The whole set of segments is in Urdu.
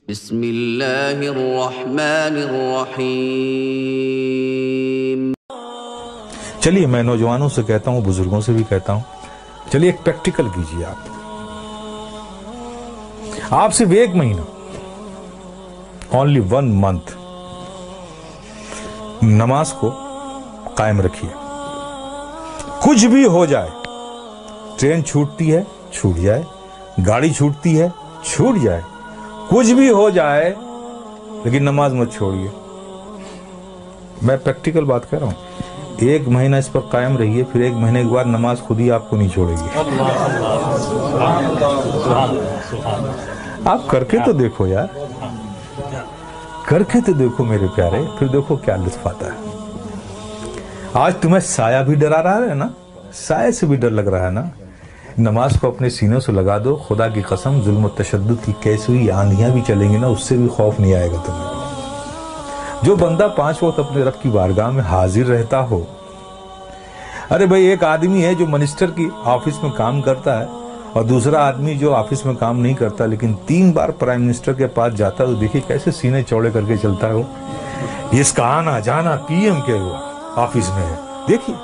بسم اللہ الرحمن الرحیم۔ چلیے میں نوجوانوں سے کہتا ہوں، بزرگوں سے بھی کہتا ہوں، چلیے ایک پریکٹیکل کیجیے آپ صرف 1 مہینہ، only 1 month نماز کو قائم رکھیے۔ کچھ بھی ہو جائے، ٹرین چھوٹتی ہے چھوٹ جائے، گاڑی چھوٹتی ہے چھوٹ جائے، کچھ بھی ہو جائے، لیکن نماز مت چھوڑیے۔ میں پریکٹیکل بات کہہ رہا ہوں۔ 1 مہینہ اس پر قائم رہیے، پھر 1 مہینے کے بعد نماز خود ہی آپ کو نہیں چھوڑے گی۔ آپ کر کے تو دیکھو یار، کر کے تو دیکھو میرے پیارے، پھر دیکھو کیا لطف آتا ہے۔ آج تمہیں سایہ بھی ڈرا رہا ہے نا، سایہ سے بھی ڈر لگ رہا ہے نا، نماز کو اپنے سینوں سے لگا دو۔ خدا کی قسم، ظلم و تشدد کی کیسی ہوئی آندھیاں بھی چلیں گی نا، اس سے بھی خوف نہیں آئے گا تمہیں۔ جو بندہ 5 وقت اپنے رب کی بارگاہ میں حاضر رہتا ہو، ارے بھائی ایک آدمی ہے جو منسٹر کی آفس میں کام کرتا ہے، اور دوسرا آدمی جو آفس میں کام نہیں کرتا لیکن 3 بار پرائم منسٹر کے پاس جاتا ہے، تو دیکھیے کیسے سینے چوڑے کر کے چلتا ہے وہ۔ اس کا آنا جانا پی ایم کے وہ آفس میں ہے، دیکھیے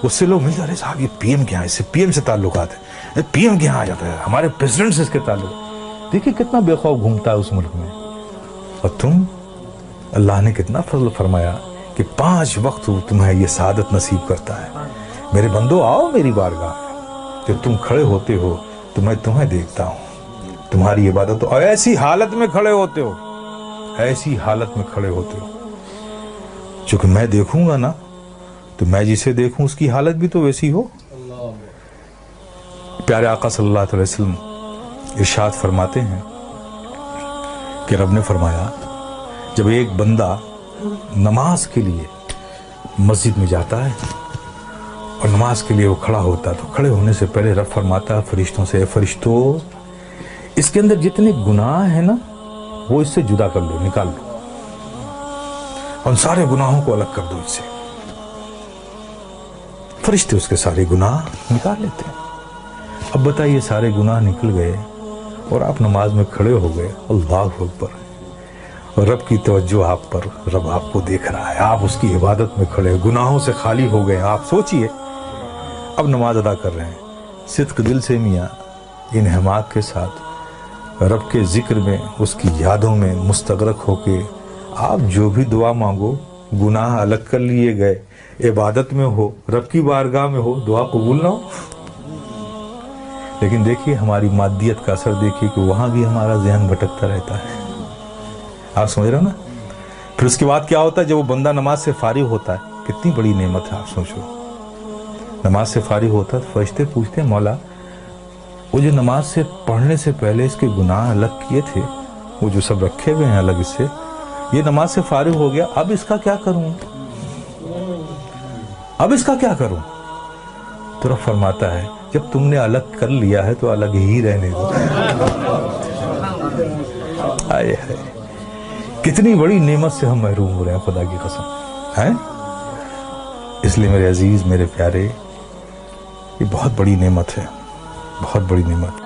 اس سے لوگ ملتے، ارے صاحب یہ پی ایم کیا ہے، اس سے پی ایم سے تعلقات ہے، پی ایم کے یہاں آ جاتا ہے، ہمارے پریزیڈنٹ سے اس کے تعلق۔ دیکھیے کتنا بے خوف گھومتا ہے اس ملک میں۔ اور تم، اللہ نے کتنا فضل فرمایا کہ 5 وقت تمہیں یہ سعادت نصیب کرتا ہے۔ میرے بندو آؤ میری بارگاہ میں، جب تم کھڑے ہوتے ہو تو میں تمہیں دیکھتا ہوں، تمہاری عبادت، اور ایسی حالت میں کھڑے ہوتے ہو، ایسی حالت میں کھڑے ہوتے ہو، چونکہ میں دیکھوں گا نا تو میں جسے دیکھوں اس کی حالت بھی تو ویسی ہو۔ پیارے آقا صلی اللہ علیہ وسلم ارشاد فرماتے ہیں کہ رب نے فرمایا، جب ایک بندہ نماز کے لیے مسجد میں جاتا ہے اور نماز کے لیے وہ کھڑا ہوتا ہے، تو کھڑے ہونے سے پہلے رب فرماتا ہے فرشتوں سے، اے فرشتوں، اس کے اندر جتنے گناہ ہیں نا وہ اس سے جدا کر لو، نکال لو، ان سارے گناہوں کو الگ کر دو اس سے۔ فرشتے اس کے سارے گناہ نکال لیتے ہیں۔ اب بتائیے سارے گناہ نکل گئے اور آپ نماز میں کھڑے ہو گئے، اللہ اکبر، اور رب کی توجہ آپ پر، رب آپ کو دیکھ رہا ہے، آپ اس کی عبادت میں کھڑے، گناہوں سے خالی ہو گئے۔ آپ سوچئے اب نماز ادا کر رہے ہیں، صدق دل سے میاں انہماک کے ساتھ رب کے ذکر میں، اس کی یادوں میں مستغرق ہو کے آپ جو بھی دعا مانگو، گناہ الگ کر لیے گئے، عبادت میں ہو، رب کی بارگاہ میں ہو، دعا قبول نہ ہو۔ لیکن دیکھیے ہماری مادیت کا اثر دیکھیے کہ وہاں بھی ہمارا ذہن بھٹکتا رہتا ہے۔ آپ سمجھ رہے ہو نا؟ پھر اس کے بعد کیا ہوتا ہے، جب وہ بندہ نماز سے فارغ ہوتا ہے، کتنی بڑی نعمت ہے آپ سوچو، نماز سے فارغ ہوتا ہے تو فرشتے پوچھتے ہیں، مولا وہ جو نماز سے پڑھنے سے پہلے اس کے گناہ الگ کیے تھے، وہ جو سب رکھے ہوئے ہیں الگ اس سے، یہ نماز سے فارغ ہو گیا، اب اس کا کیا کروں، اب اس کا کیا کروں؟ تو رب فرماتا ہے جب تم نے الگ کر لیا ہے تو الگ ہی رہنے دو۔ آئے ہائے، کتنی بڑی نعمت سے ہم محروم ہو رہے ہیں، خدا کی قسم ہیں۔ اس لیے میرے عزیز، میرے پیارے، یہ بہت بڑی نعمت ہے، بہت بڑی نعمت۔